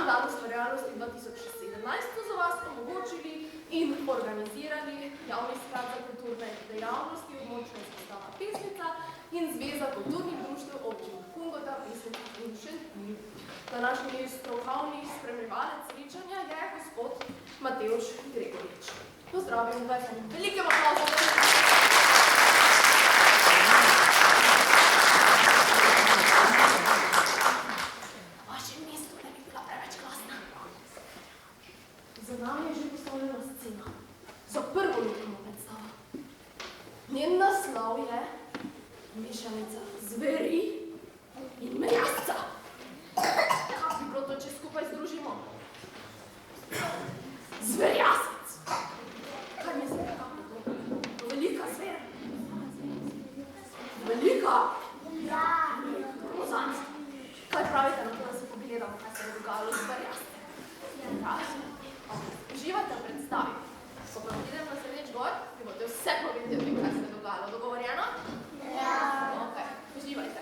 nam dan ustvarjalnosti 2017 so za vas omogočili in organizirali Javni sklad za kulturne dejavnosti, območna izpostava Pesnica in Zveza kulturnih društev občin Kungota, Pesnica in Šentilj. Današnji strokovni spremljevalec srečanja je gospod Matevž Gregorič. Pozdravljam vas in velikim aplauzom. Za nami je že postavljena scena za prvo lokalno predstavo. Njen naslov je Mešanica zveri in merjasca. Kaj bi bilo to, če skupaj združimo? Zverjasec. Kaj mi zver, kako je to? Velika zver. Velika? Ja. Grozanska. Kaj pravite na to, da se pogledamo, kaj se je dogajalo z zverjascem? Ja. Uživate v predstavi. Ko pa idem naslednjič gor, vi boste vse povedali o tem, kaj se je dogajalo. Dogovorjeno? Ja. Ok, uživajte.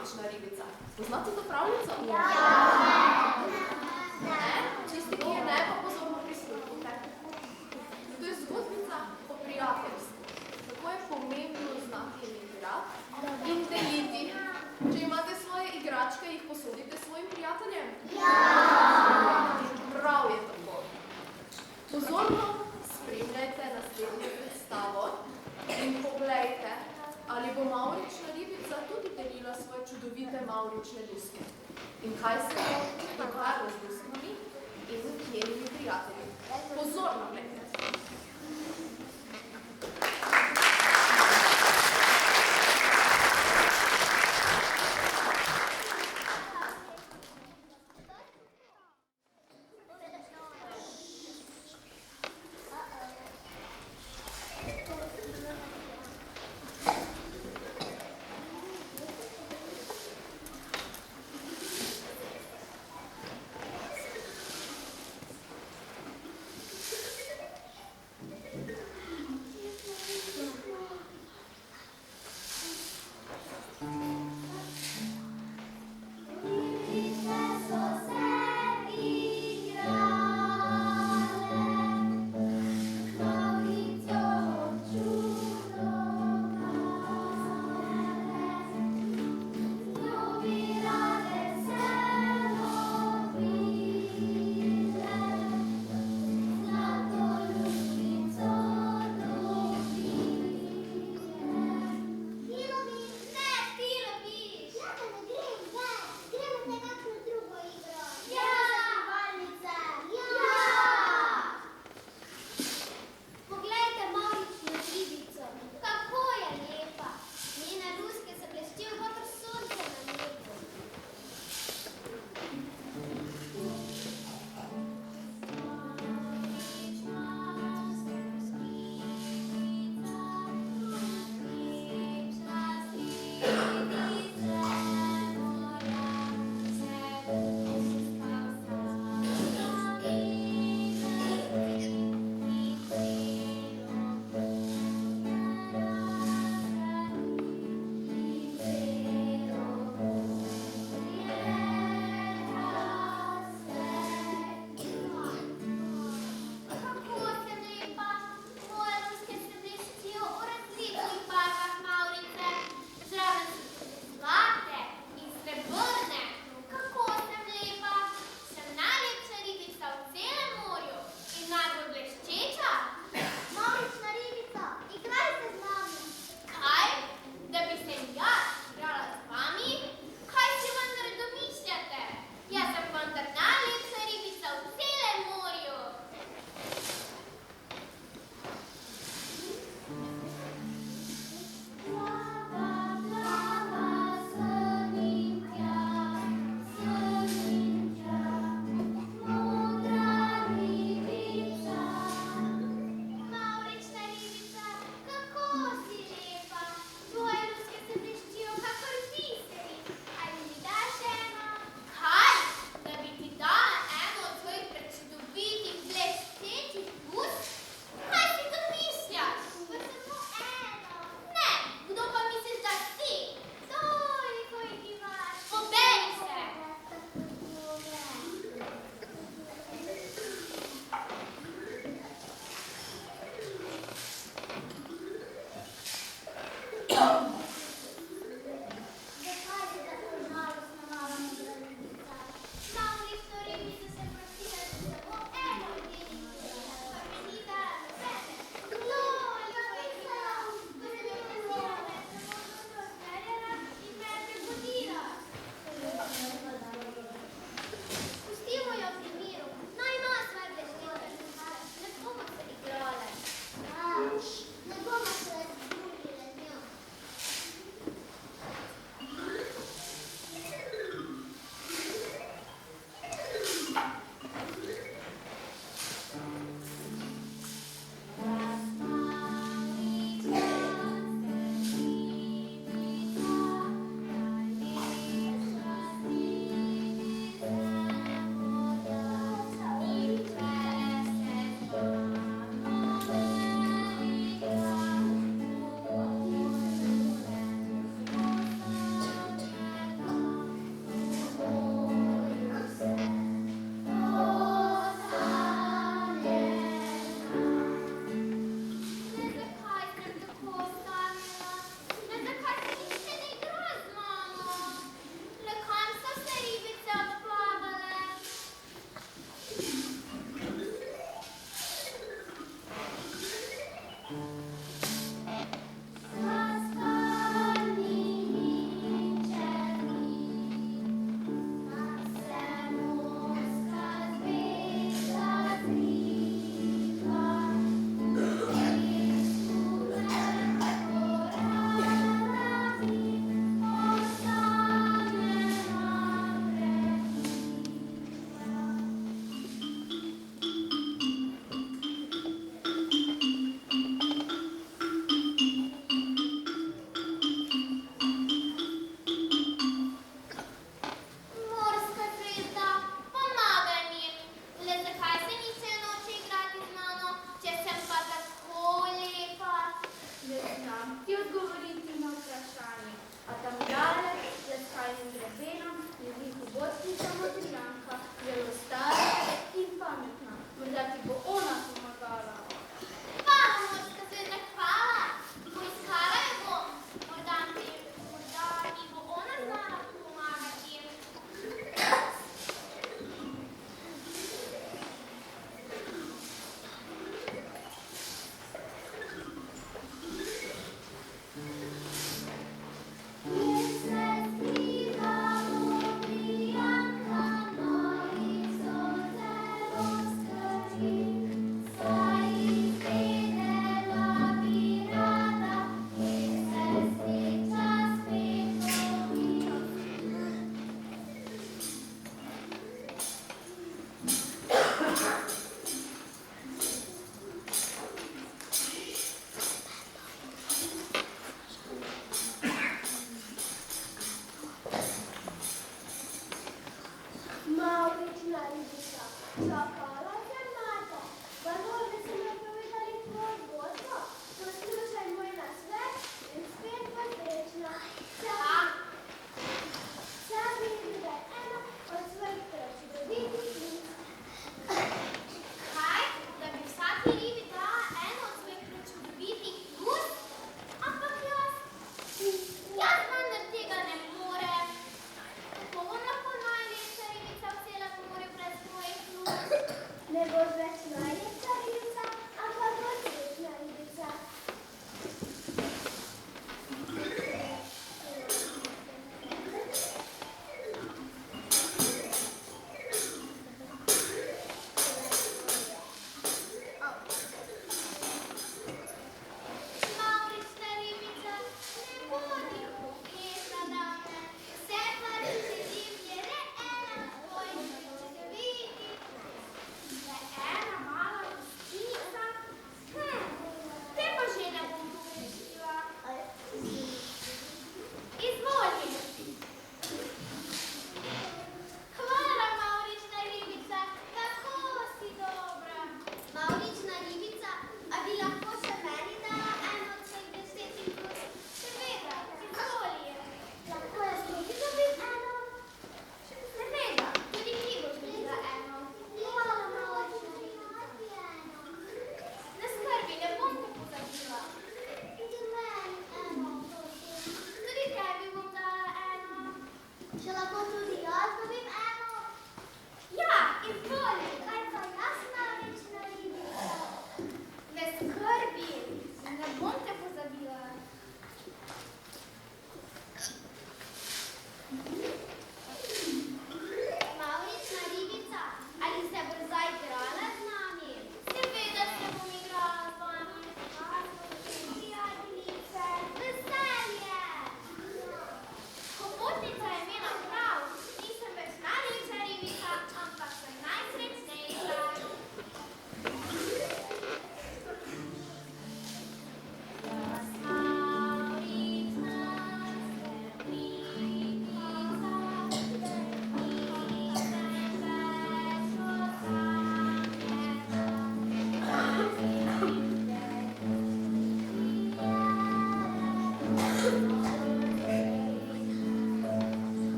Mavrična ribica. Poznate to pravljico? Ja. Ne? Čisti, ki je ne, pa pozorno prisluhnite. To je zgodbica o prijateljstvu. Kako je pomembno znati imeti rad in deliti. Če imate svoje igračke, jih posodite svojim prijateljem? Ja. Prav je tako. Pozorno spremljajte naslednjo predstavo in poglejte, ali bo mavrična ribica tudi delila svoje čudovite mavrične luske. In kaj se bo dogajalo z luskami in njenimi prijatelji. Pozorno gledajte.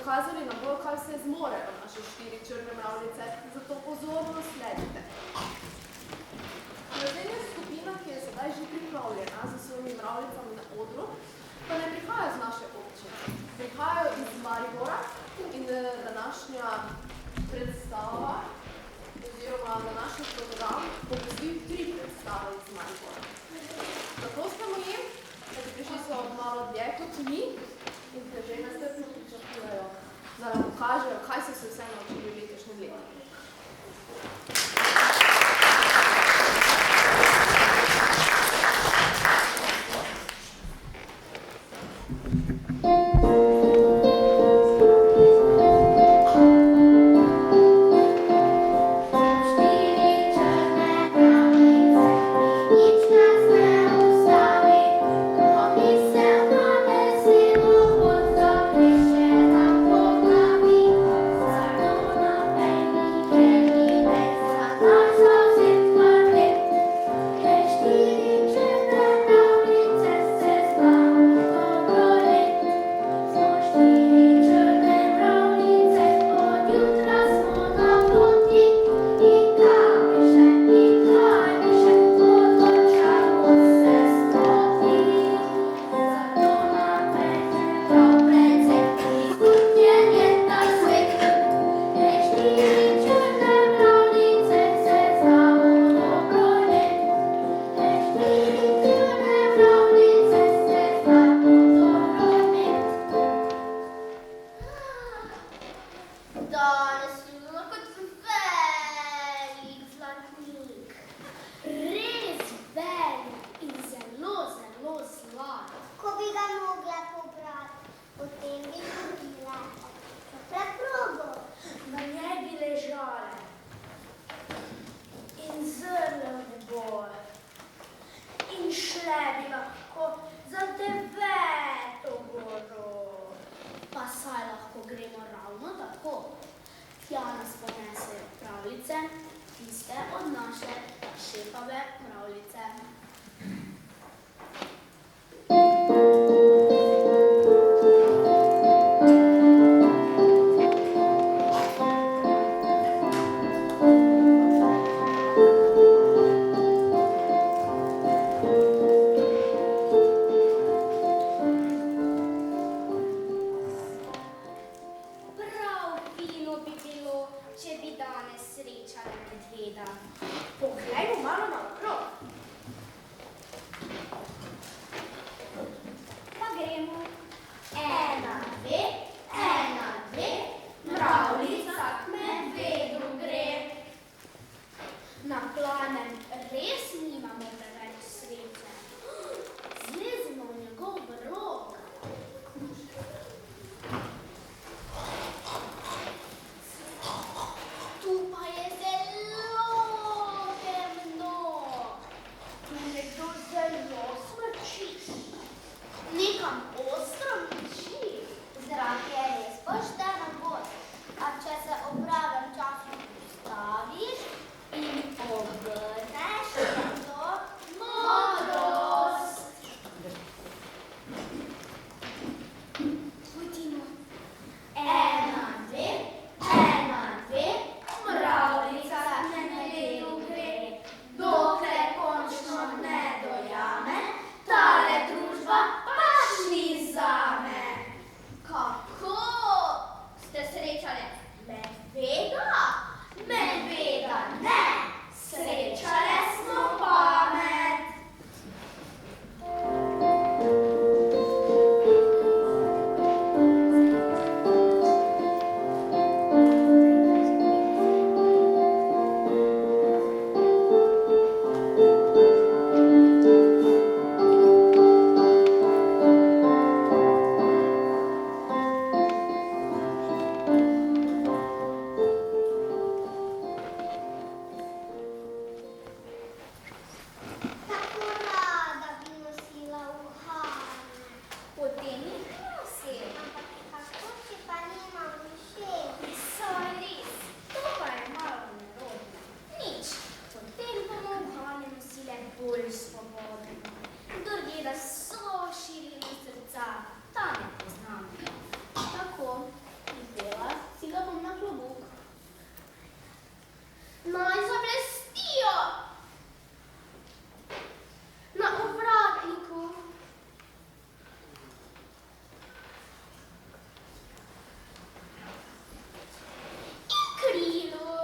pokazali na bolj, kar se zmorejo naše 4 črne mravljice, zato pozorno sledite. Naslednja skupina, ki je sedaj že pripravljena za svojimi mravljicami na odru, pa ne prihajajo z naše občine. Prihajajo iz Maribora in današnja predstava oziroma današnji program pogostil 3 predstave iz Maribora. Zaprostimo jim, da bi prišli so malo dlje kot mi in te že nestrpno pričakujejo, da nam pokažejo, kaj so se vse naučili v letošnjem letu. Naj zablestijo. Na ovratniku. In krilu.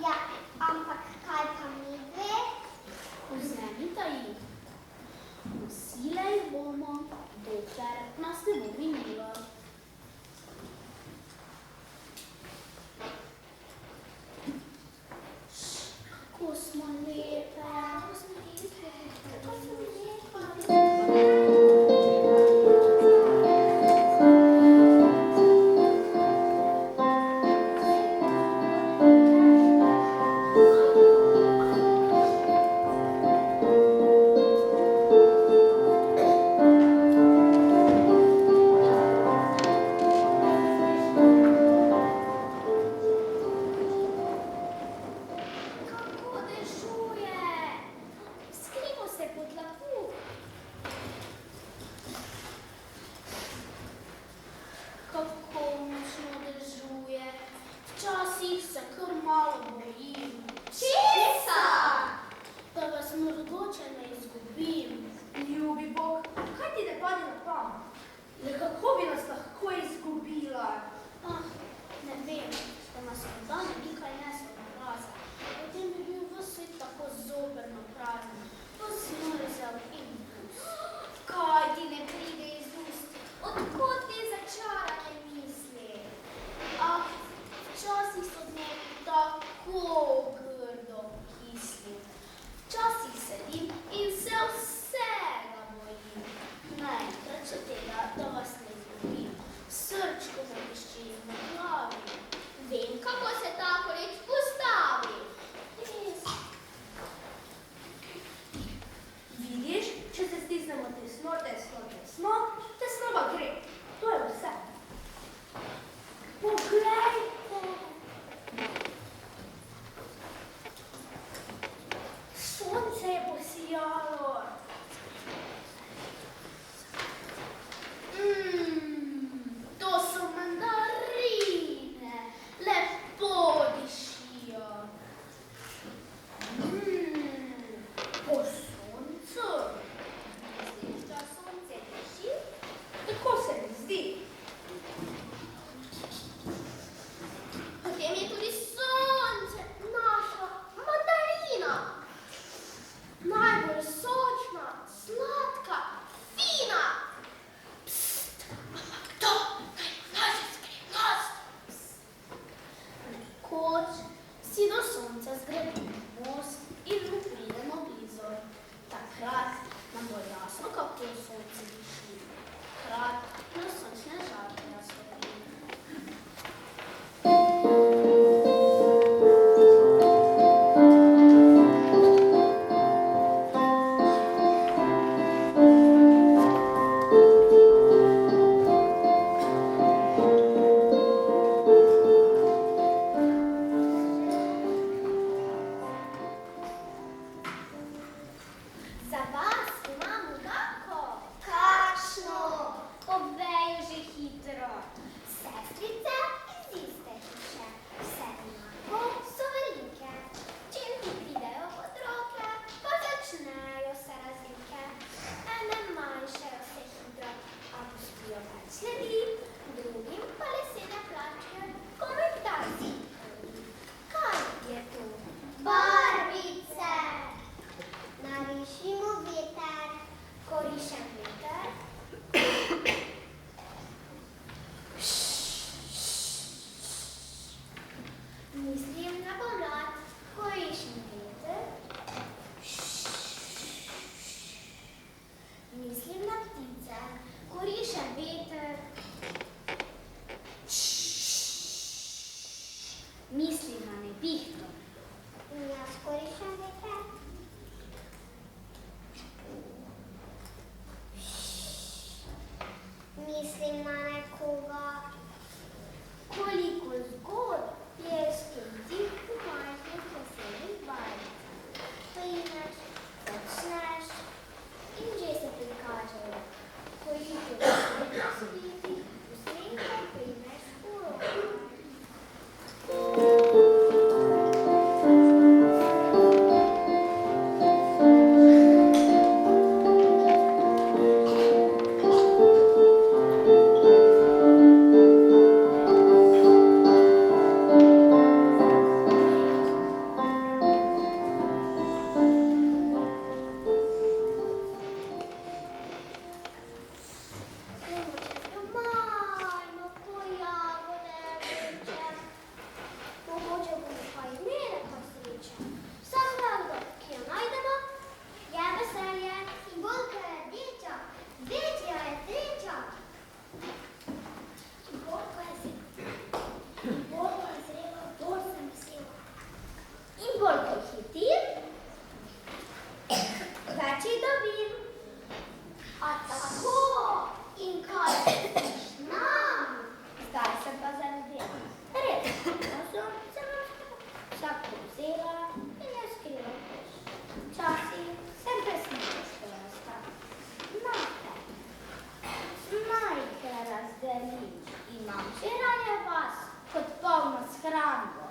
Ja, ampak kaj pa mi dve? Vzemita jih. Nosile jih bomo, dokler nas ne bo minilo. vzela in je skrila v koš. Včasih sem presničila školjasta. Naj te razdelim, imam žiranje vas kot polno shrambo.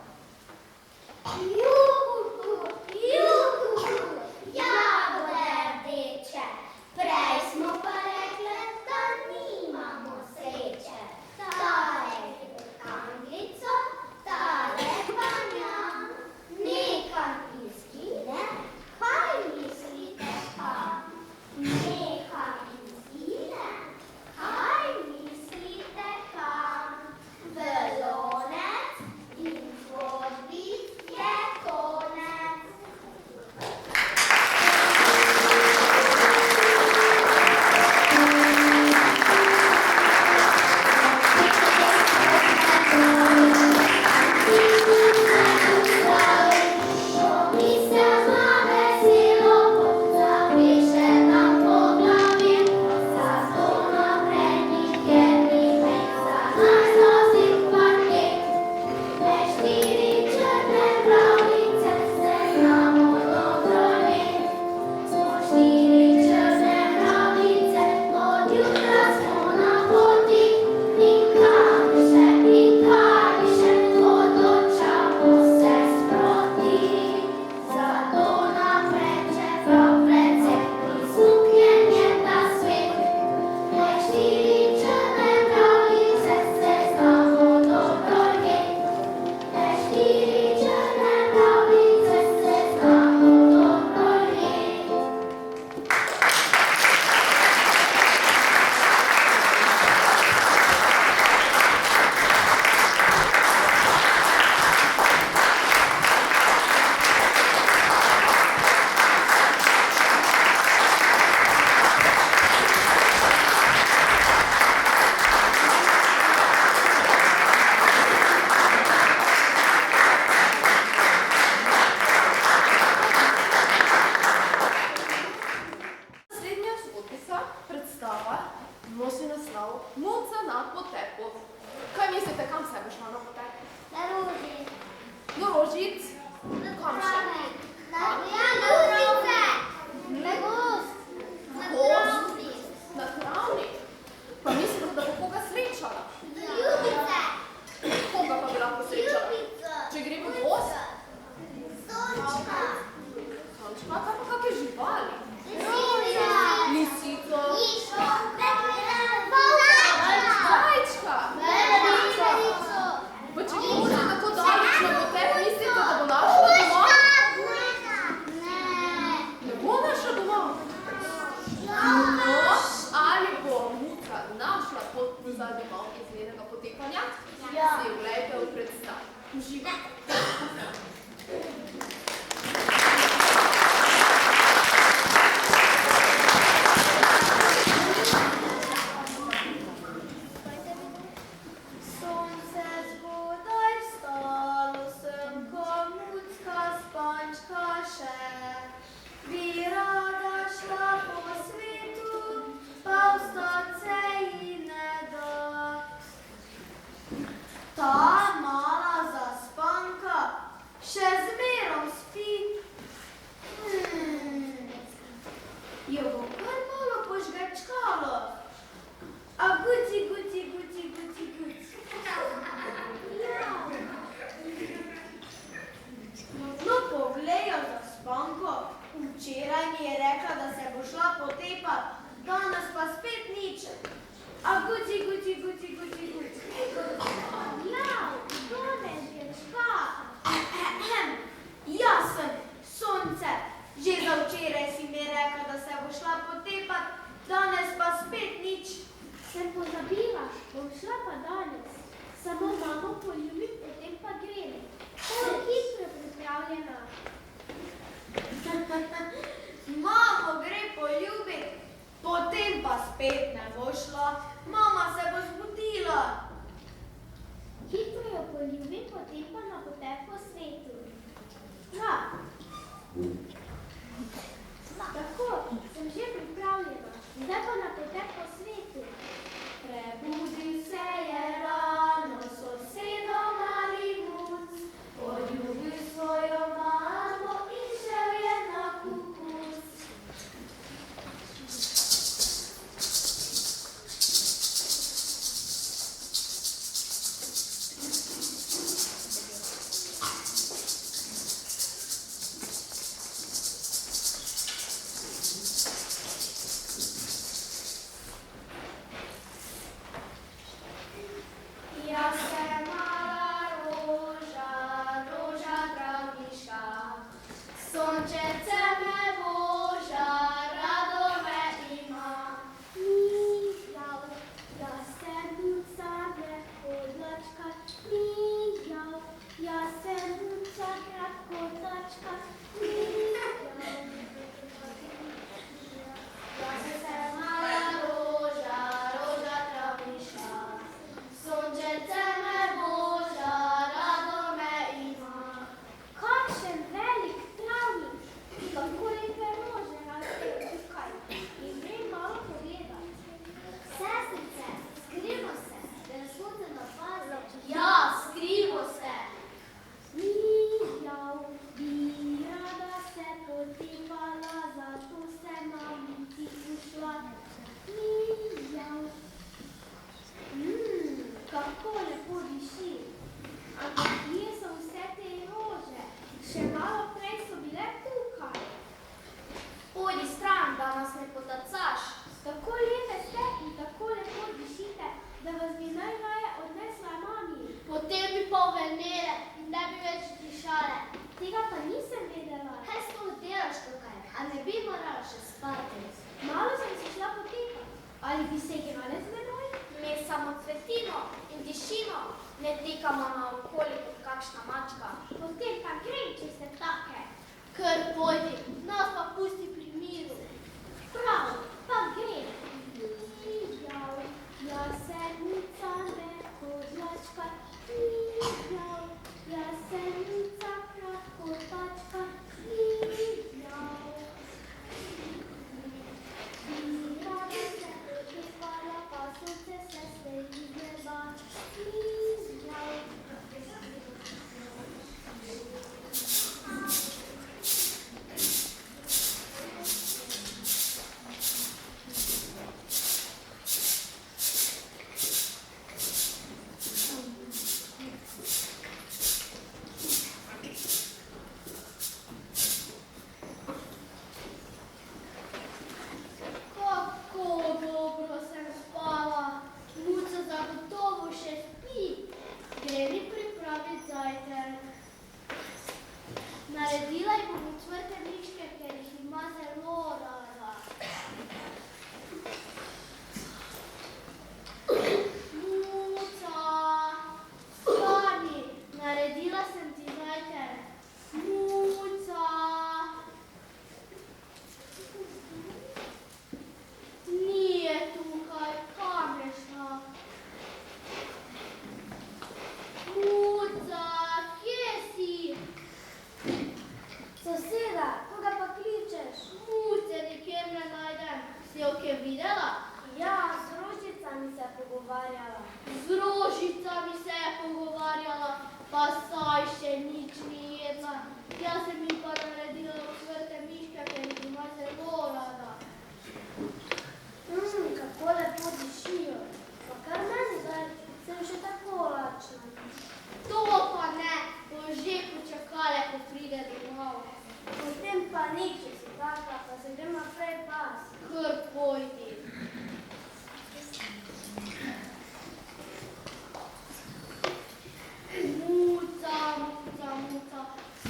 Juhu, jagode rdeče, prej smo pa rekle, da nimamo sreče. Tale Anglico, tale pa njam, nekam izgine, kaj mislite pa? Nekam izgine, kaj mislite kam? V lonec in zgodbi je konec. Nosi naslov Muca na potepu. Kaj mislite, kam se bo šla na potep? Na Rožic. Do Rožic? Kam še? Na Rožice. Na gost. Na travnik. Na travnik? Pa mislite, da bo koga srečala? Ljubice. Koga pa bi lahko srečala? Če gre v gost? Sončka. Sončka, kaj pa kakve živali? Lisica. Lisico? Miško. Zajčka. Zajčka? Pa če bo možno tako daleč na potep, mislite, da bo našla doma? Ne bo našla doma? No, ali bo Muca našla pot za domov iz njenega potekanja? Si vglejte v predstav. Uživajte. Sonce zgodaj vstalo sem, ko Mucka spančka še. Bi rada šla po svetu, pa vstat se ji ne da. Ta mala zaspanka še zmerom spi. Jo bo kar malo požgečkalo. A guci, guci, guci, guci, guci. No, poglejo za spanko. Včeraj mi je rekla, da se bo šla potepat, danes pa spet nič. A guci, guci, guci, guci, guci. Ja, danes je ška. Jaz sem sonce. Že za včeraj si mi rekla, da se bo šla potepat, danes pa spet nič. Sem pozabila, bom šla pa danes. Samo mamo poljubim, potem pa grem. Sem hitro pripravljena. Mamo gre poljubit, potem pa spet ne bo šla. Mama se bo zbudila. Hitro jo poljubim, potem pa na potep po svetu. Ja. Tako, sem že pripravljena. Zdaj pa na potep po svetu. Prebudil se je rano, sosedo mali Muc, poljubil svojo Ali bi se igrale z menoj? Mi samo cvetimo in dišimo, ne tikamo naokoli kot kakšna mačka. Potem pa grem, če ste take. Kar pojdi, nas pa pusti pri miru. Prav, pa grem. Mijav, jasenica, nehodlačka. Mijav, jasenica, krakotačka. Mijav. Rada se pripala, pa sonce se sveji z neba. Mijav. Kako dobro sem spala. Muca zagotovo še spi. Gre mi pripraviti zajtrk. Naredila ji bom ocvrte miške, ker jih ima zelo rada. Muca, vstani, naredila sem ti zajtrk. Muca. Nije tukaj, kam je šla? Muca, kje si? Soseda, koga pa kličeš? Muce nikjer ne najdem. Si jo kje videla? Ja, z rožicami se pogovarjala. Z rožicami se je pogovarjala, pa saj še nič ni jedla. Jaz sem ji pa naredila ocvrte miške, ker jih ima zelo rada. Kako lepo dišijo. Pa kar meni daj, sem še tako lačna. To pa ne, bo že počakale, ko pride domov. Potem pa nič, če si taka, pa se grem naprej pas. Kar pojdi. Muca, muca, muca,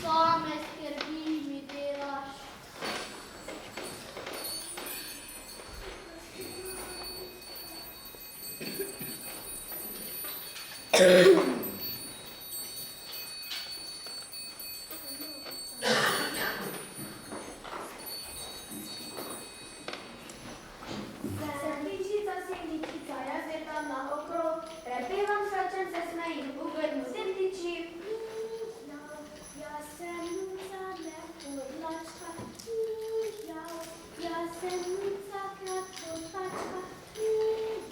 same skrbi mi delaš. Sendičica, sendičica, jaz je tam naokrog, prepevam, skačem, se smejim, v grmu sendiči. Jasenica, nehodlačka. Mijav, jasenica, krakotačka.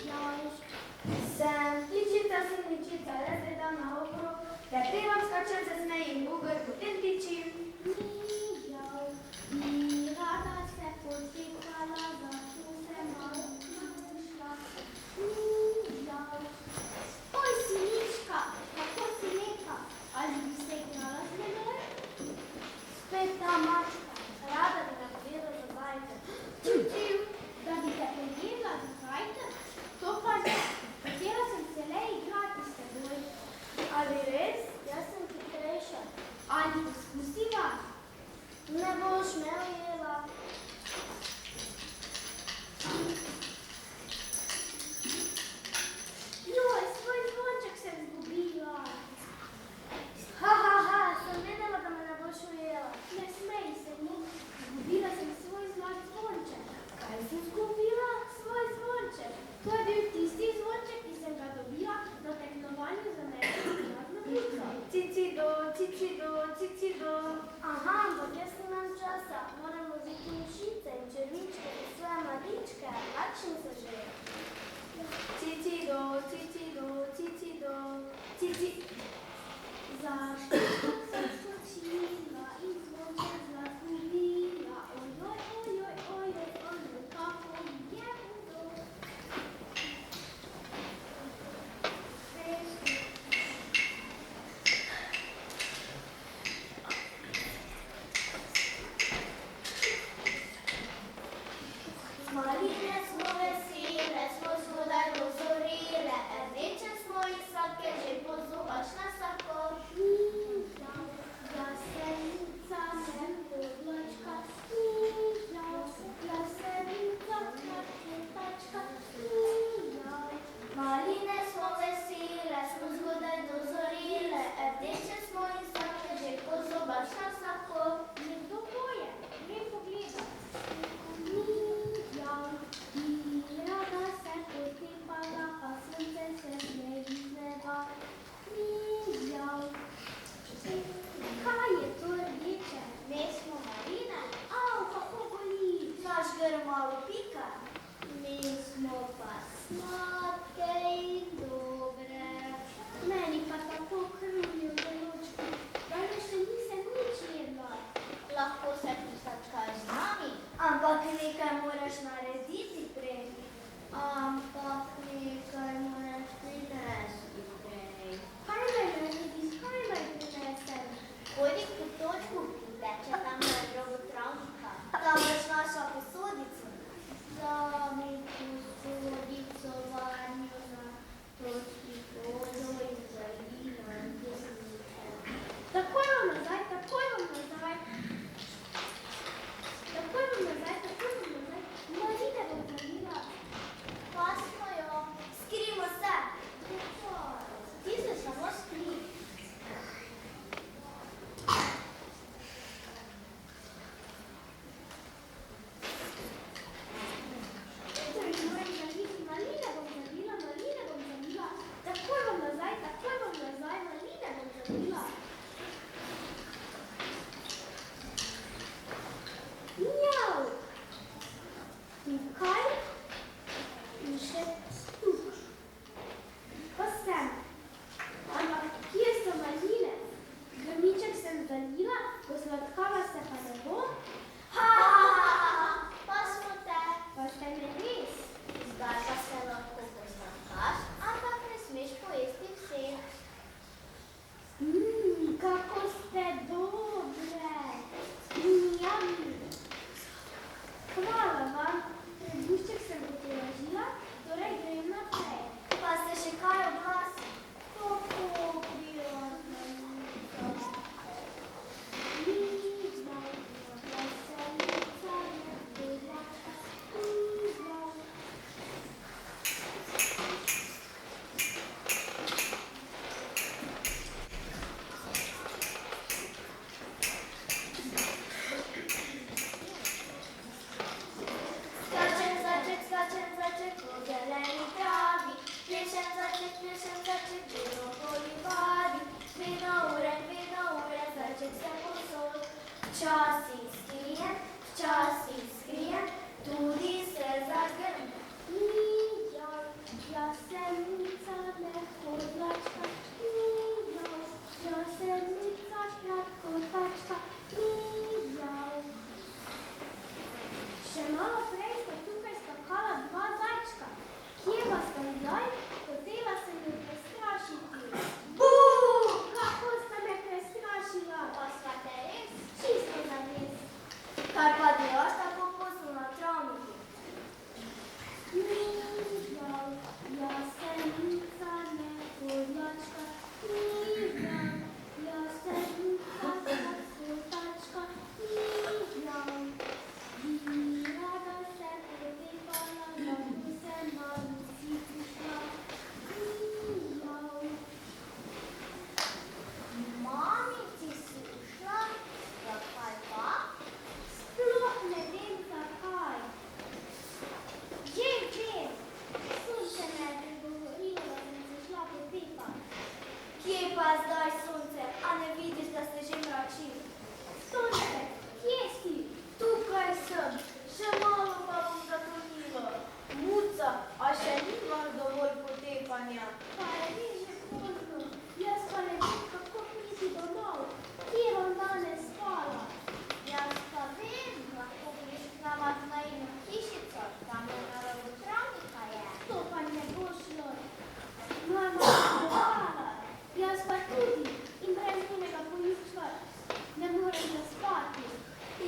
Mijav. Sendičica, sendičica, jaz je tam naokrog, prepevam, skačem, se smejim, v grmu sendiči. Mijav, mi rada se potikala, zato se malo našla. Mijav. Oj, sinička, kako si lepa. Ali bi se igrala z menoj? Spet ta mačka, rada bi me pojela za zajtrk. Čučiv, da bi te pojela za zajtrk? To pa ne, hotela sem se le igrati s teboj. Ali res? Jaz sem hitrejša. Ali poskusiva? Ne boš me ujela. Joj, svoj zvonček sem izgubila. Sem vedela, da me ne boš ujela. Ne smej se mu. Izgubila sem svoj zlat zvonček. Kaj si izgubila? Svoj zvonček. To je bil tisti zvonček, ki sem ga dobila na tekmovanju za najbolj prijazno buco. Cicido, cicido, cicido. Aha, ampak jaz nimam časa. Moram vzeti mišice in črvičke za svoje mladičke. Kakšni so že? Cicido, cicido, cicido, cicido. Zašto sem skočila in zvonček zgubila? Ojoj, ojoj, ojoj, ojoj, kako mi je hudo. Maline smo vesele, moraš narediti prej. Ampak nekaj moraš prinesti prej. Kaj naj narediš, kaj naj prinesem? Pojdi k potočku, ki teče tam na drogo travnika. Tam boš našla posodico. Vzami posodico vanjo na točki vodo in zalila desnice. Takoj vam nazaj, takoj vam nazaj. Takoj vam nazaj, takoj vam nazaj. Marine bom zalila. Pa smo jo. Skrimo se. Ti se samo skri. Maline bom zalila. Takoj vam nazaj, maline bom zalila. Mjav! Tukaj in še tukaj. Pa sem. Ampak kje so maline? Grmiček sem zalila, posladkava se pa ne bo. Ha! Pa smo te. Pa ste me res. Zdaj pa se lahko posladkaš, ampak ne smeš pojesti vseh. Kako ste dobre. Jami. Hvala vam. Trebušček sem potolažila, torej grem naprej. Pa ste še kaj oblasili? Kako prijazna ljubica. Ljubica, veselica, nekovačka, ljubica. Skačem po zeleni travi, plešem začek, vedno polivavi. Dve na ure, začek se posod. Včasih skrijem, tudi se zagrnem. Jasenica, nehodlačka, mijav. Jasenica, kratkotačka, mijav. Še malo prej sta tukaj skakala dva zajčka. Kje pa sta zdaj? Hotela sem ju prestrašiti. Buu! Kako sta me prestrašila? Pa sva te res? Čisto zares. Kaj pa delaš tako pozno na travniku? Mijav, jasenica, nehodlačka, mijav. Jasenica, kratkotačka, mijav. Rada se potepala, zato se malo si prišla. Mijav. Mamici si ušla, zakaj pa? Sploh ne vem zakaj. Že vem. Sonce me je pregovorilo, da sem se šla potepat. Kje pa je zdaj sonce, a ne vidiš, da se že mrači? Sonce, kje si? Tukaj sem, še malo pa bom zatonila. Muca, a še nima dovolj potepanja? Pa je res že pozno. Jaz pa ne vem, kako priti domov. Kje bom danes spala? Jaz pa vem, lahko greš k nama v najino hišico, tam je na robu travnika je. To pa ne bo šlo. Mama je spala. Jaz pa tudi. In brez njenega poljubstva ne morem zaspati.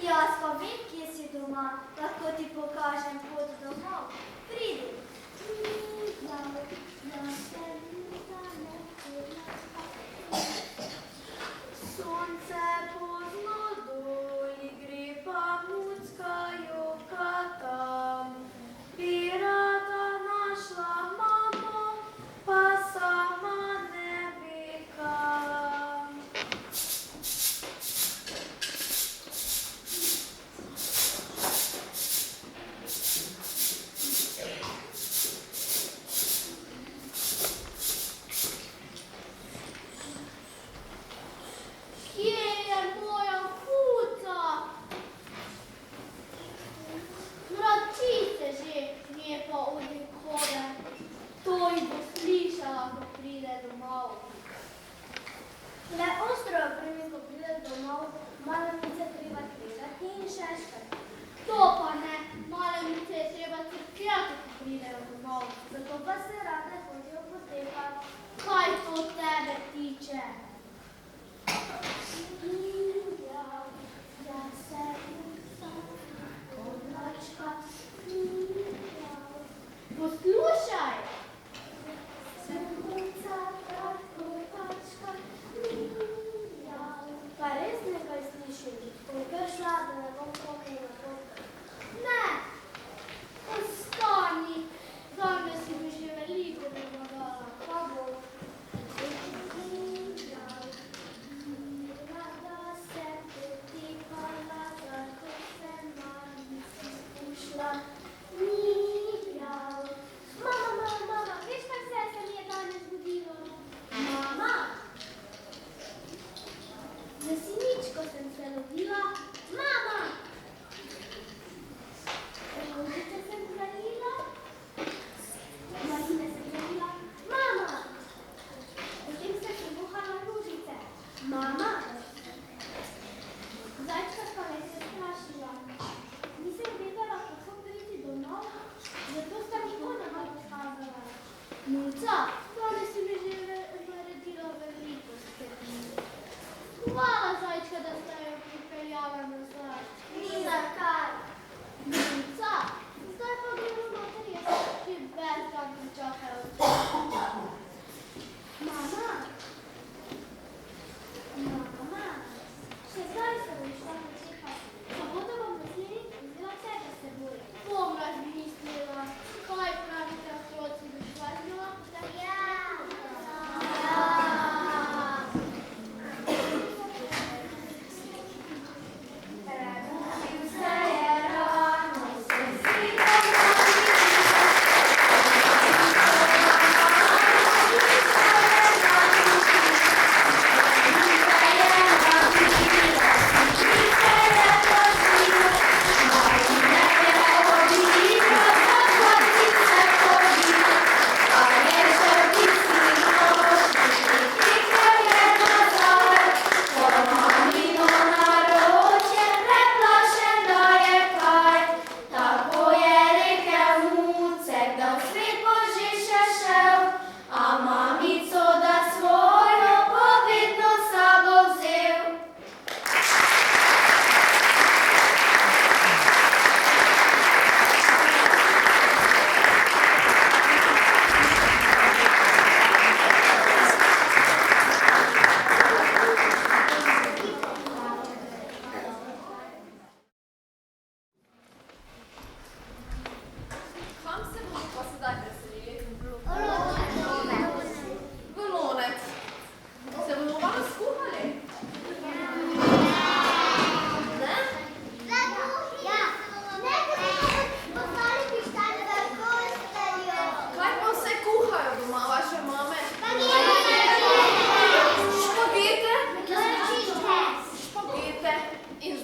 Jaz pa vem, kje si doma, lahko ti pokažem pot domov. Pridi. Sonce pozno doli gre, pa mucka joka tam. Bi rada našla mamo, pa sama ne ve kam.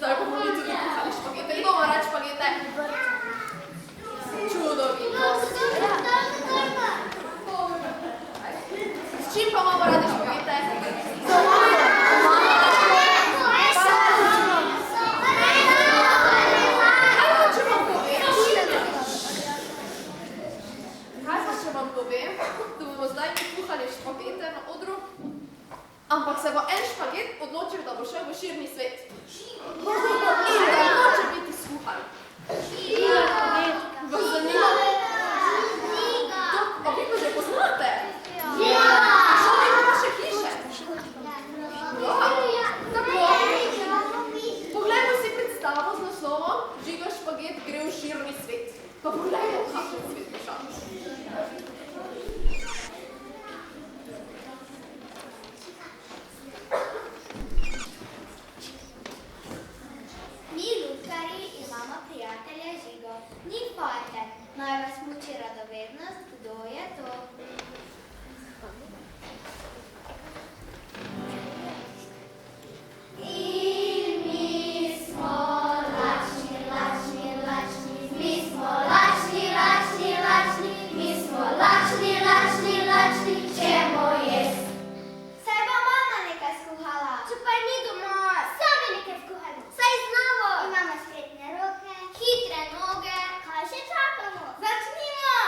Zdaj bomo mi tudi kuhali špagete. Kdo ima rad špagete? Čudovito. S čim pa imamo radi špagete? Povem, da bomo zdaj kuhali špagete na odru, ampak se bo en špaget odločil, da bo šel v širni svet. In da hoče biti skuhan. Vas zanima? A vi ga že poznate? Šel bi na vaše hiše? Tako. Poglejmo si predstavo z naslovom Žiga špaget gre v širni svet. Pa poglejmo, kakšen svet bo šel. Mi lutkarji imamo prijatelja Žigo. Ni fajte, naj vas muči radovednost, kdo je to? In mi smo lačni, lačni, lačni, mi smo lačni, lačni, lačni, mi smo lačni, lačni, lačni, čemo jest? Saj bo mama nekaj skuhala. Če pa ni doma, sami nekaj skuhajmo. Saj znamo. Imamo spretne roke, hitre noge. Kaj še čakamo? Začnimo!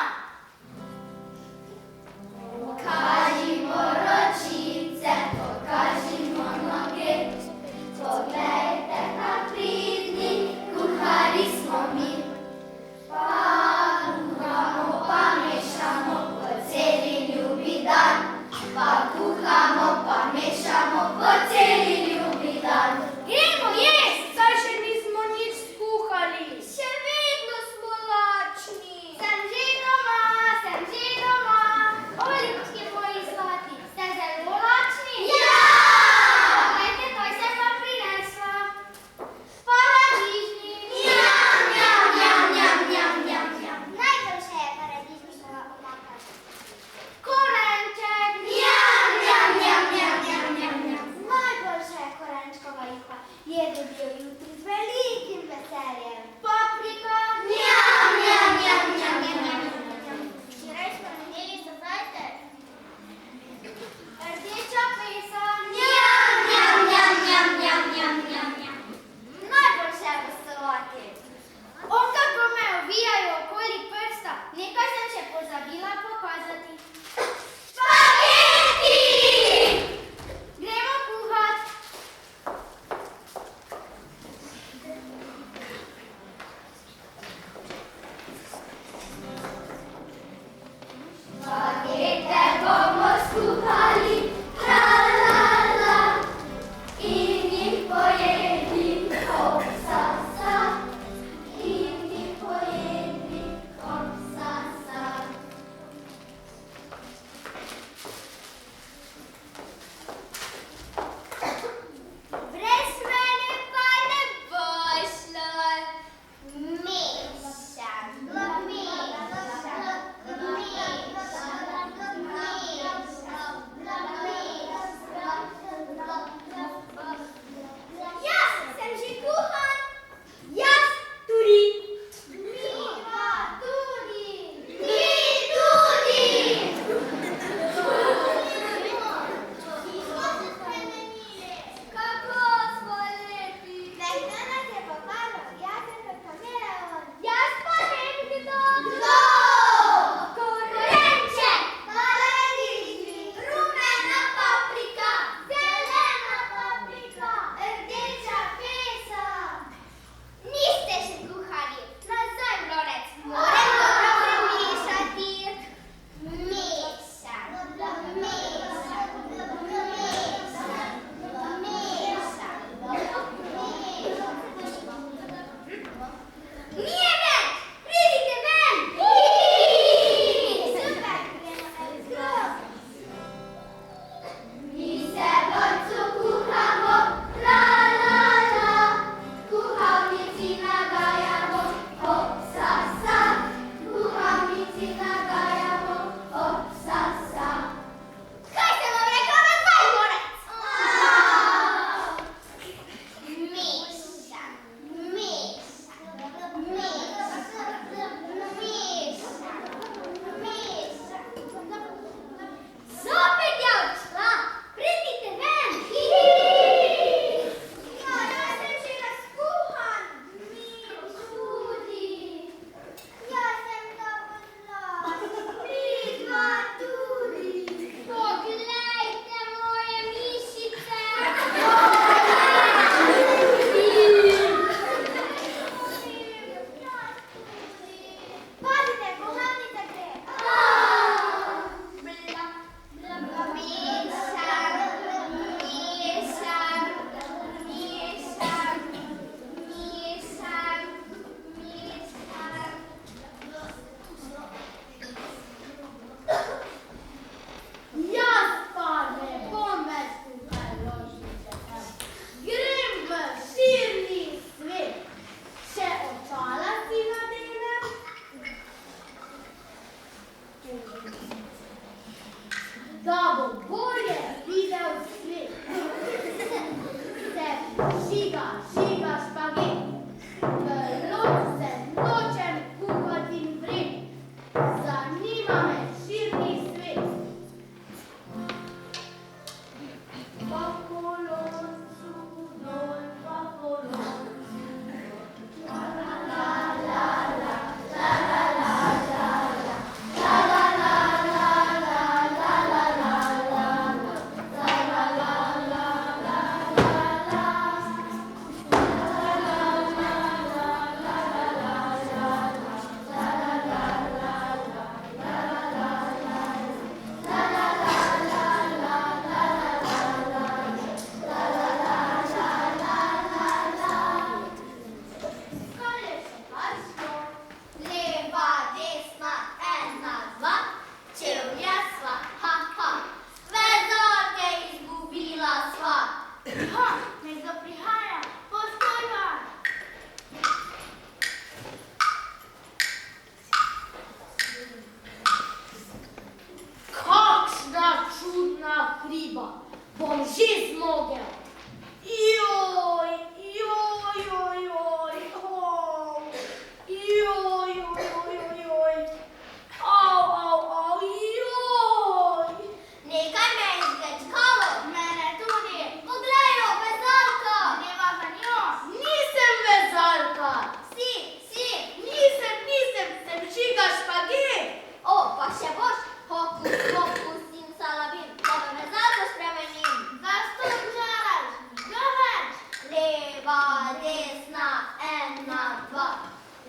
ena, dva,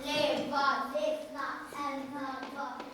leva, desna, ena, dva.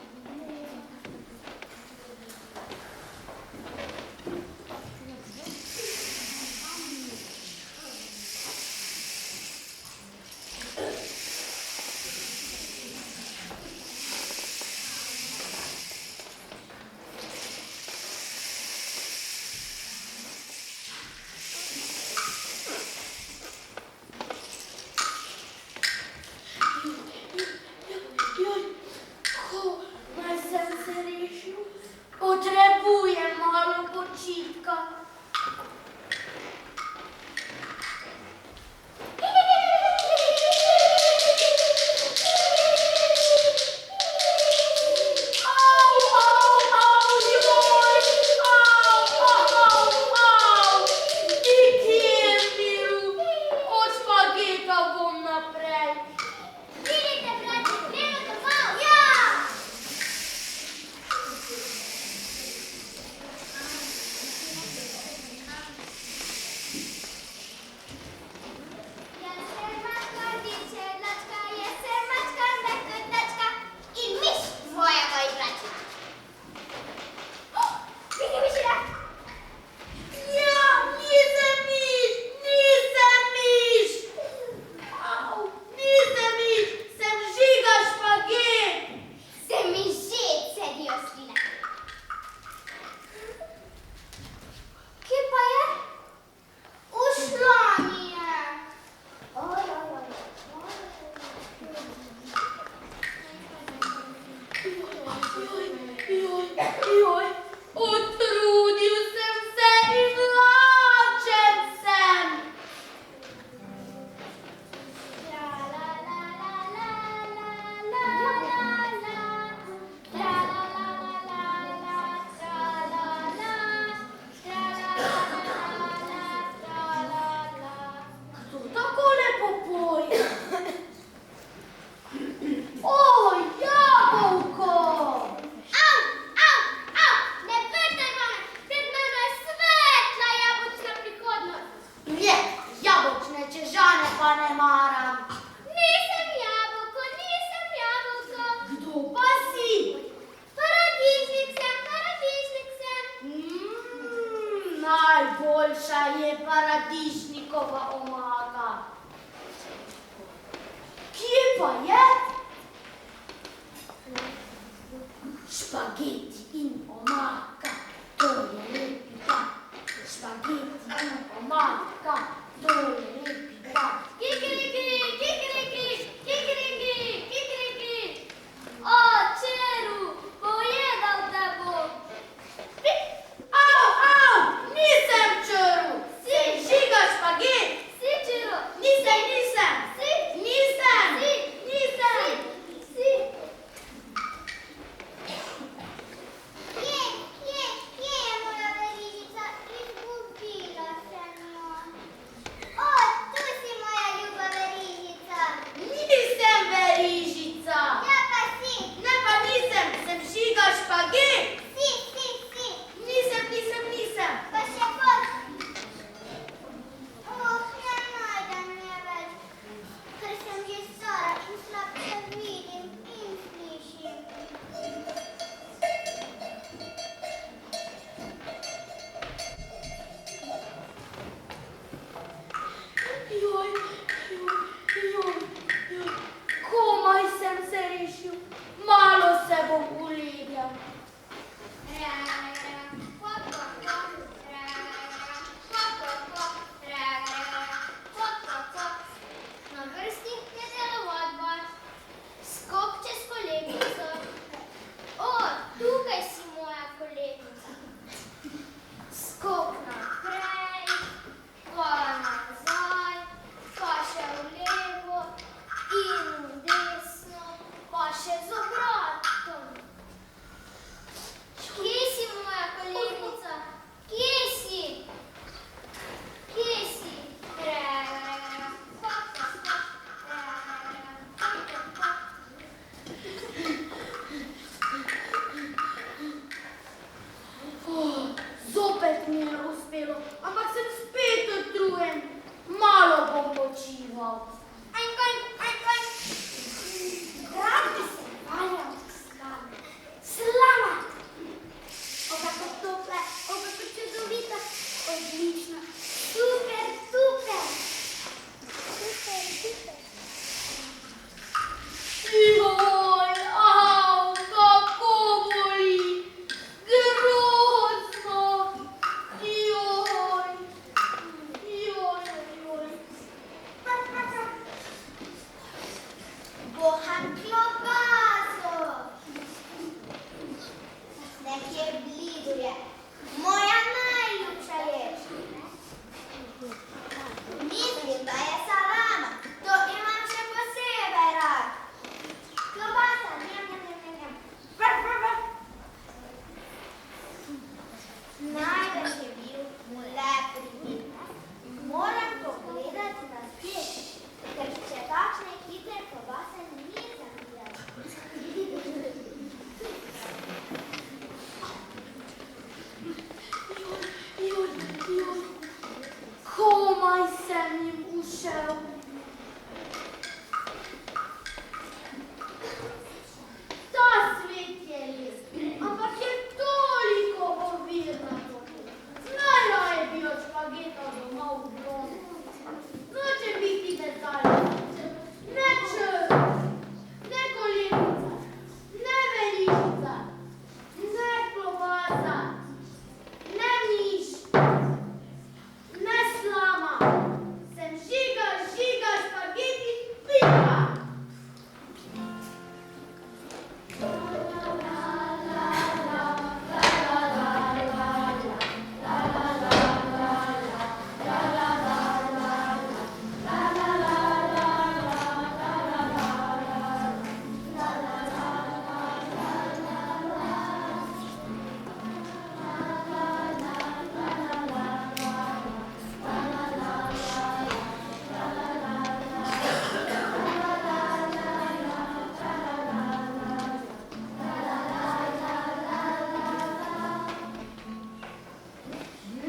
tiha.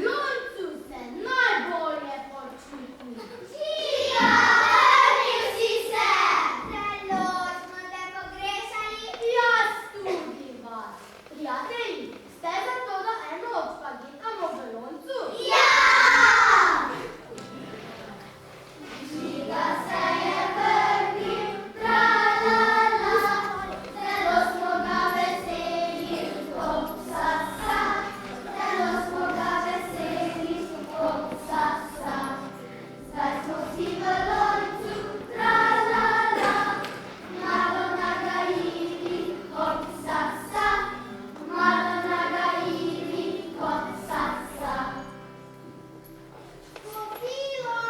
Loncu se najbolje počuti. Tiha, vrnil si se! Zelo smo te pogrešali. Jaz tudi vas. Prijatelji, ste za to, da eno od spagetamo v loncu? Ja! Žiga se je vrnil, tra-la-la, zelo smo ga veseli, hop, sa, sa. Zelo smo ga veseli, hop, sa, sa. Zdaj smo vsi v loncu, tra-la-la, malo nagajili, hop, sa, sa. Malo nagajili, hop, sa, sa. Popilo!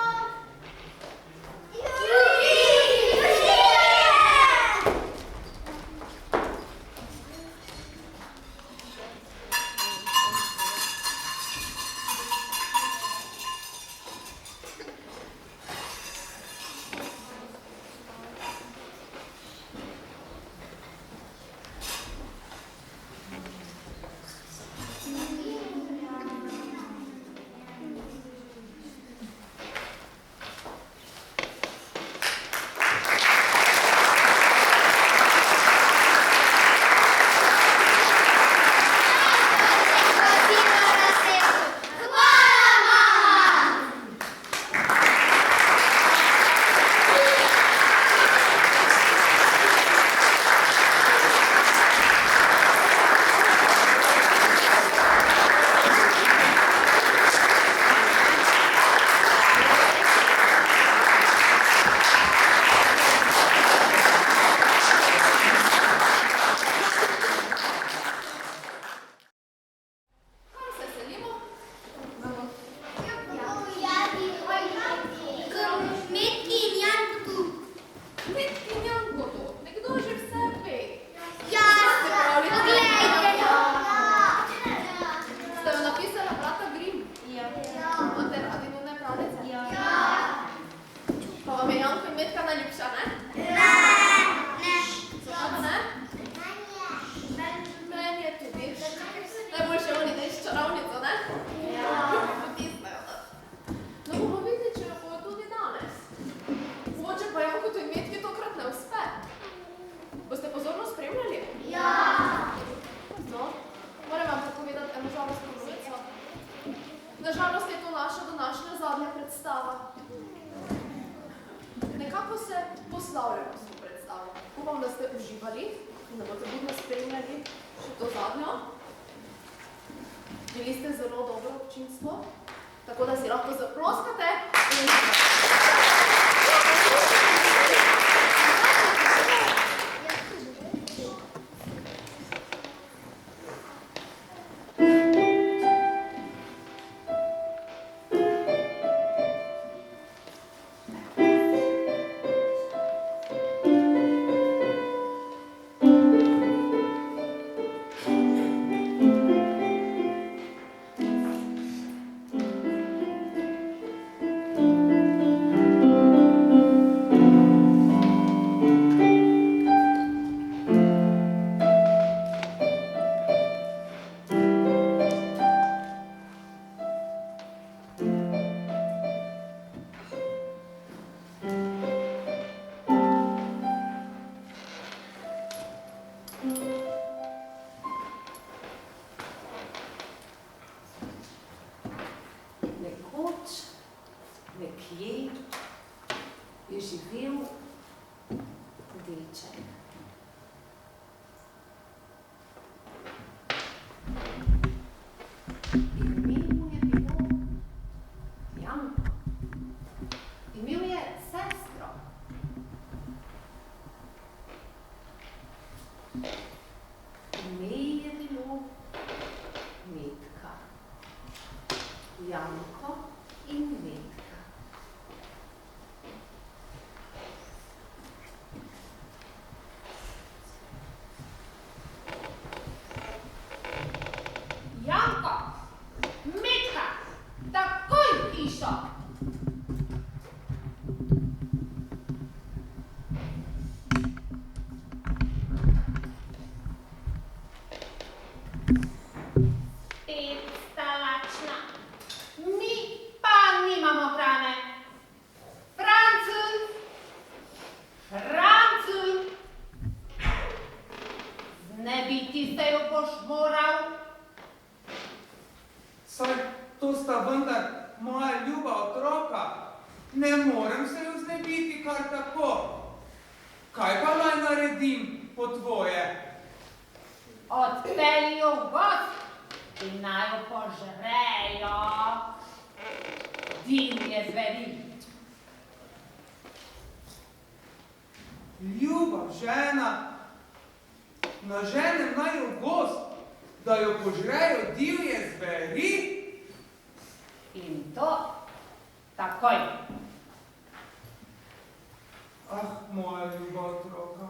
Kam se selimo? Metki in Jankotu. Nekdo že vse ve. Ste jo napisala brata Grimm? Imate radi njune pravljice? Pa vam je Janko in Metka najljubša, ne? Zakaj pa ne? Meni je tudi. Najboljše oni, da je čarovnica, ne? Potisnejo nas. No bomo videli, če jo bojo tudi danes. Mogoče pa Jankotu in Metki tokrat ne uspe. Boste pozorno spremljali? No, moram vam povedati eno žalostno novico. Nažalost je to naša današnja zadnja predstava. Nekako se poslavljamo s to predstavo. Upam, da ste uživali in da boste budno spremljali še to zadnjo. Bili ste zelo dobro občinstvo, tako da si lahko zaploskate in... nekje je živel deček. Ime mu je bilo Janko. Imel je sestro, ti se jo boš moral. Saj to sta vendar moja ljuba otroka. Ne morem se jo znebiti kar tako. Kaj pa naj naredim po tvoje? Odpelji jo v gost in naj jo požrejo divje zveri. Ljuba žena, naženem naj jo v gost, da jo požrejo divje zveri? In to takoj. Ah, moja ljuba otroka.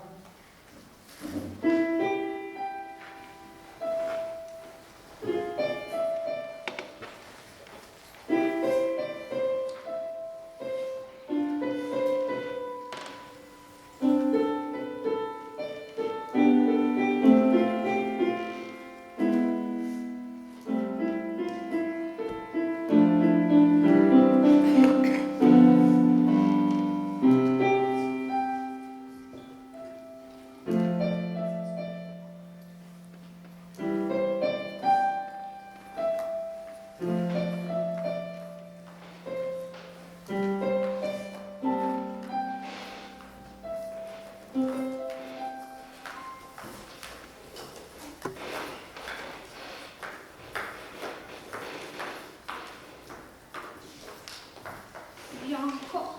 Janko,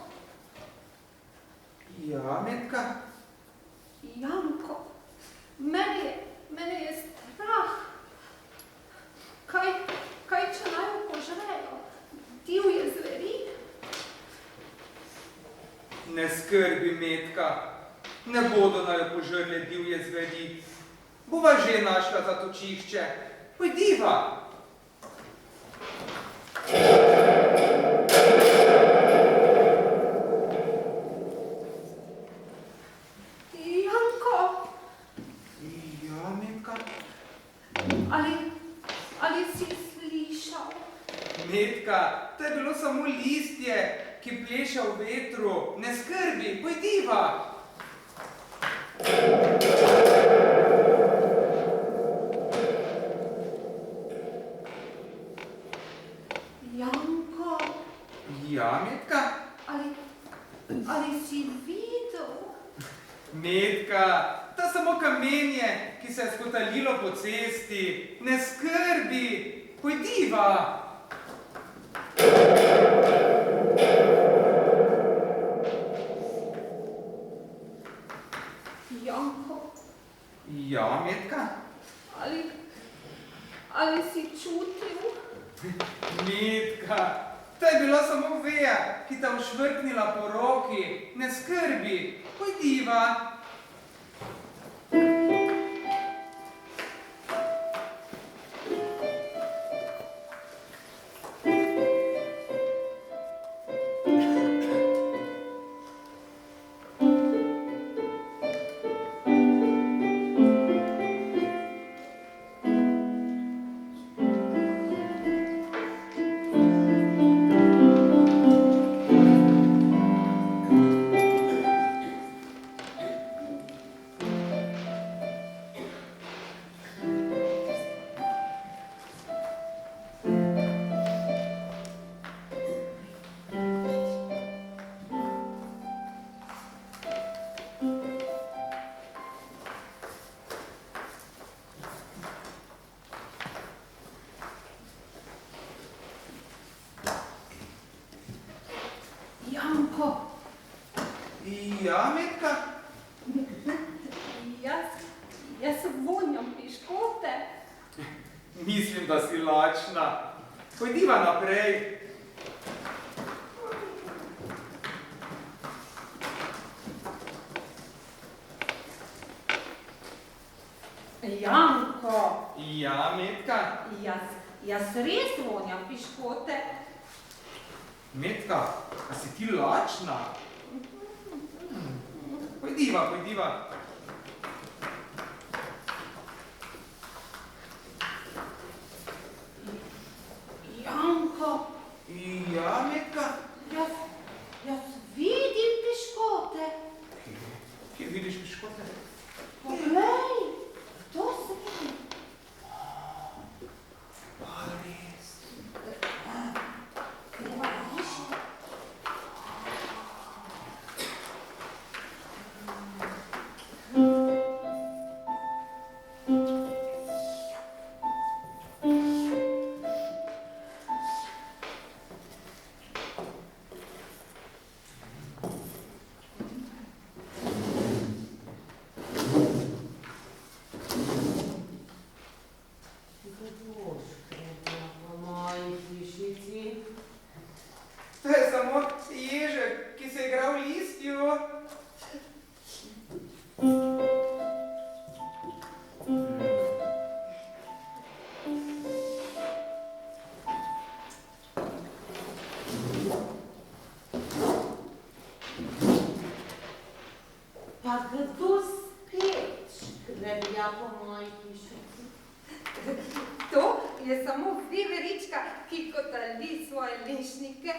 Ja, Metka? Janko, mene je strah. Kaj če naj jo požrejo divje zveri? Ne skrbi, Metka. Ne bodo naj jo požrle divje zveri. Bova že našla zatočišče. Pojdiva. Janko, Ja, Metka? ali si slišal? Metka, to je bilo samo listje, ki pleše v vetru. Ne skrbi, pojdiva. Janko, Ja, Metka? ali si videl? Metka, to je samo kamenje, ki se je skotalilo po cesti. Ne skrbi, pojdiva. Janko, Ja, Metka? ali si čutil? Metka, to je bila samo veja, ki ta ušvrknila po roki. Ne skrbi, pojdiva. Janko, Ja, Metka? jaz vonjam piškote. Mislim, da si lačna. Pojdiva naprej. Janko, Ja, Metka? jaz res vonjam piškote. Metka, a si ti lačna? Pojdiva, pojdiva. Janko, Ja, Metka? jaz vidim piškote. Kje vidiš piškote? Poglej, to se vidi. Pa kdo spet škreblja po moji hišici? To je samo veverička, ki kotali svoje lešnike.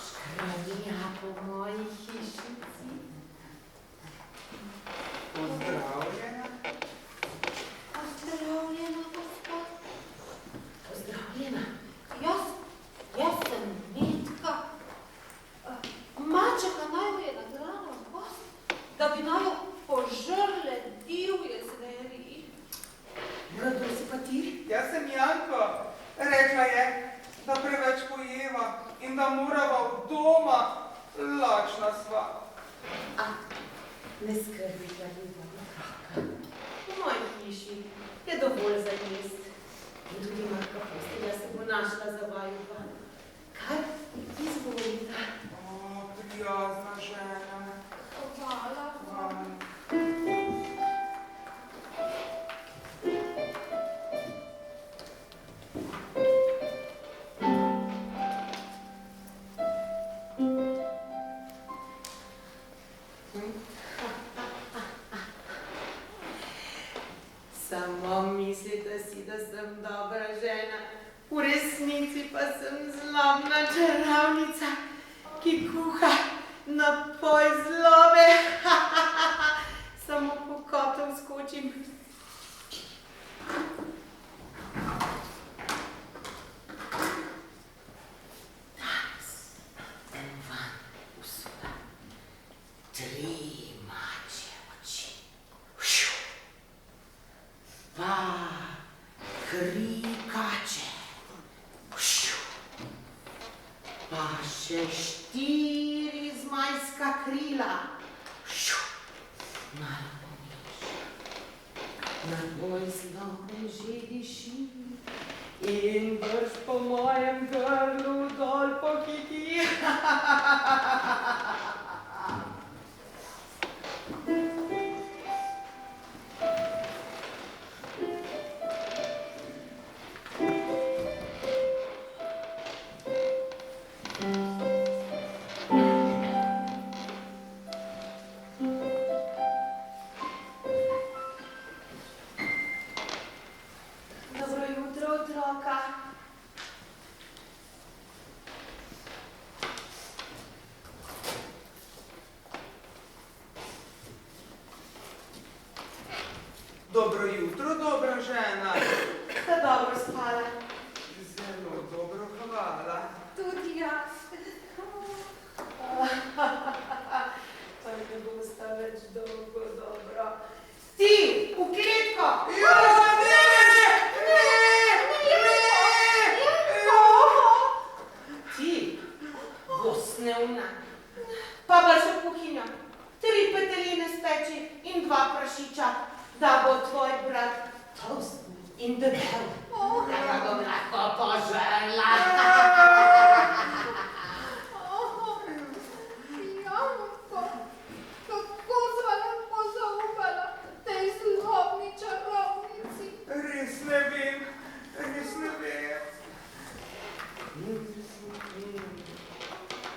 Škreblja po moji hišici. Pozdravljena. Pozdravljena, gospod. Pozdravljena. Jaz sem Metka. Mačeka naju je nagnala v gost, da bi naju požrle divje zveri. Kdo si pa ti? Jaz sem Janko. Rekla je, da preveč pojeva in da morava v doma. Lačna sva. Ne skrbite, ljuba otroka. V moji hiši je dovolj za jest. In tudi Marka postelja se bo našla za vaju dva. Kaj izvolite? O, prijazna žena. Hvala. Hvala. Samo mislite si, da sem dobra žena. V resnici pa sem zlobna čarovnica, ki kuha napoj zlobe. Samo po kotu skočim. Danes sem van usula 3 mačje oči. Pa 3 kače. Pa še 4 zmajska krila. Malo pomiš. Na tvoj zlobe že diši in brž po mojem grlu dol pohiti. Dobro jutro, otroka. Dobro jutro, dobra žena. Ste dobro spala? Zelo dobro, hvala. Tudi jaz. Pa ne bosta več dolgo dobro. Ti, v kletko! Ja, ne! Ti, bosneuna. Pa brž v kuhinjo. 3 peteline speči in 2 prašiča, da bo tvoj brat toast in debel. Da ga bom lahko požrla. Janko, kako sva lahko zaupala tej zlobni čarovnici? Res ne vem, res ne vem.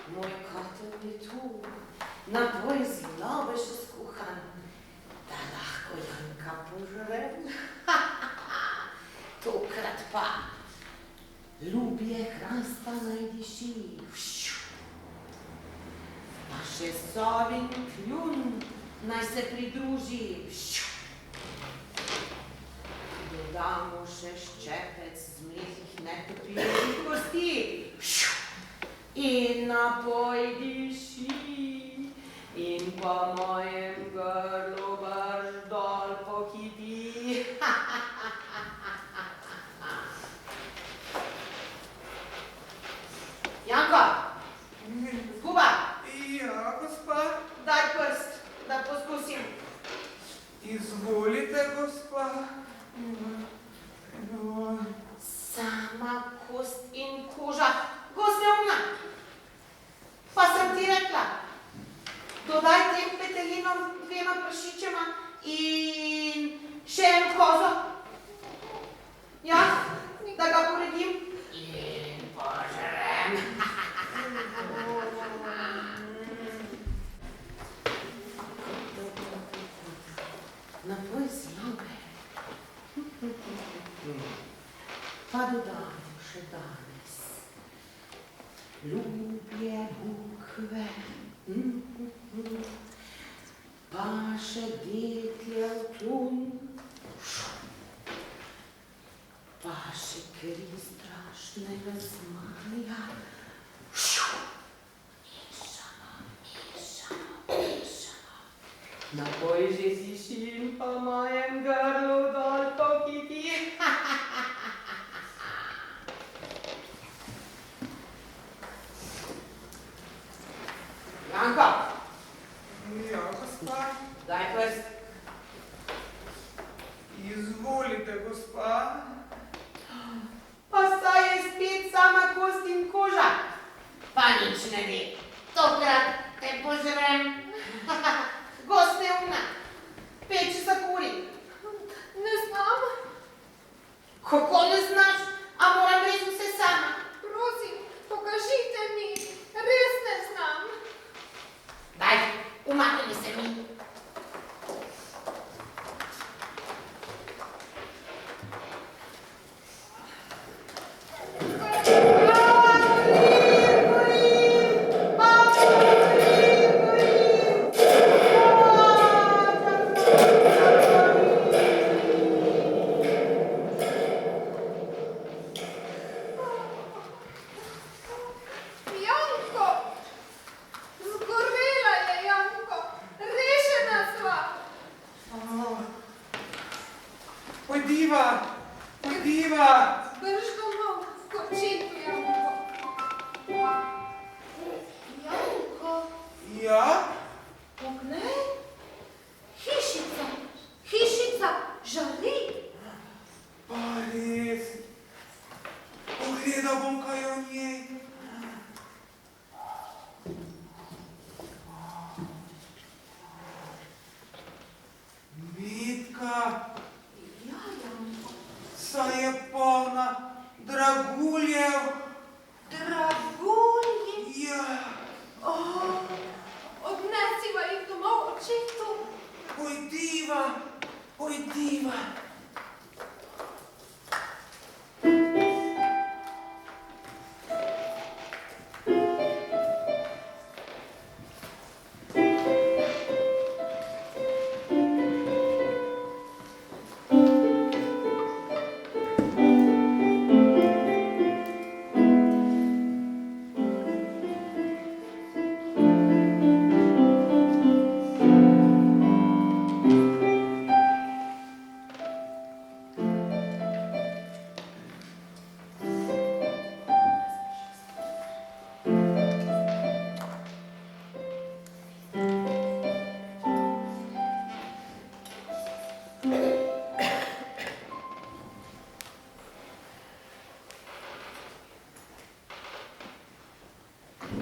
Moj kotel je tu, na tvoj zlobe še skuhan, da lahko Janka požrem. Tokrat pa ljubje hranstva naj diši. Pa še sovin kljun naj se pridruži. Dodamo še ščepec zmletih netopirjenih kosti. In napoj diši, in po mojem grlu brž dol pohiti. Janko, zguba, Ja, gospa. daj prst, da poskusim. Izvolite, gospa. Sam pa dodamo še danes. Ljubje bukve, pa še detljev plun, pa še kri strašnega zmaja. Napoj že zišim, pa mojem grlu dol pokiti. Janko, Ja, gospa. daj prst. Izvolite, gospa. Pa saj je spet sama kost in koža. Pa nič ne ve. Tokrat te požrem. Gost neumna. Peč zakuri. Ne znam, Kako ne znaš? A moram reči vse sama. prosim, pokažite mi, res ne znam. Daj, umakni se mi. Janko, zgorela je Janko, rešena sva. Pojdiva, pojdiva. Brž domov, k očetu Janko. Janko, Ja? poglej, hišica, hišica žari. Pa res. Pogledal bom, kaj je v njej. Vitka, Ja, Janko, saj je polna draguljev. dragulji. Ja, Odnesiva jih domov očetu. pojdiva, pojdiva.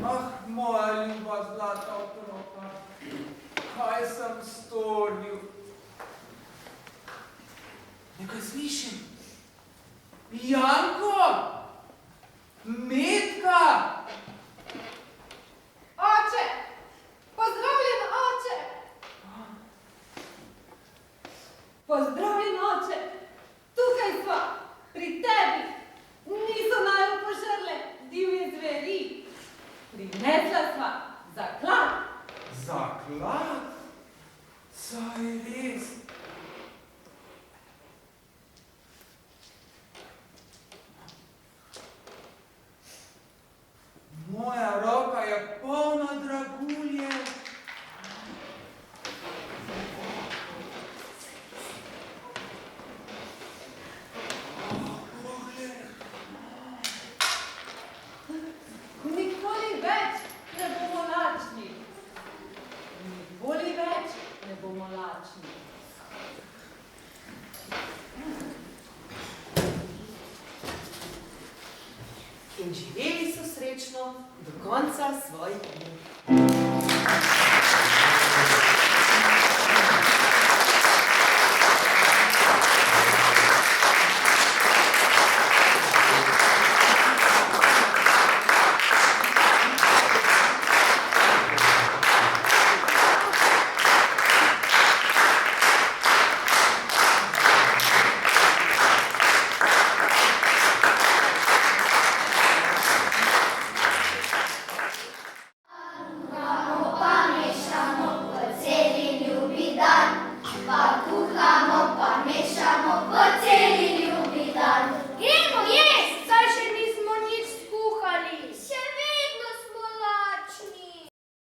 Ah, moja ljuba zlata otroka, kaj sem storil? Nekaj slišim. Janko! Metka! Oče, pozdravljen oče. Pozdravljen, oče. Tukaj sva, pri tebi. Niso naju požrle divje zveri. Prinesla sva zaklad. Zaklad? Saj res. Moja roka je polna draguljev. Nikoli več ne bomo lačni. Nikoli več ne bomo lačni. In živeli so srečno do konca svojih dni.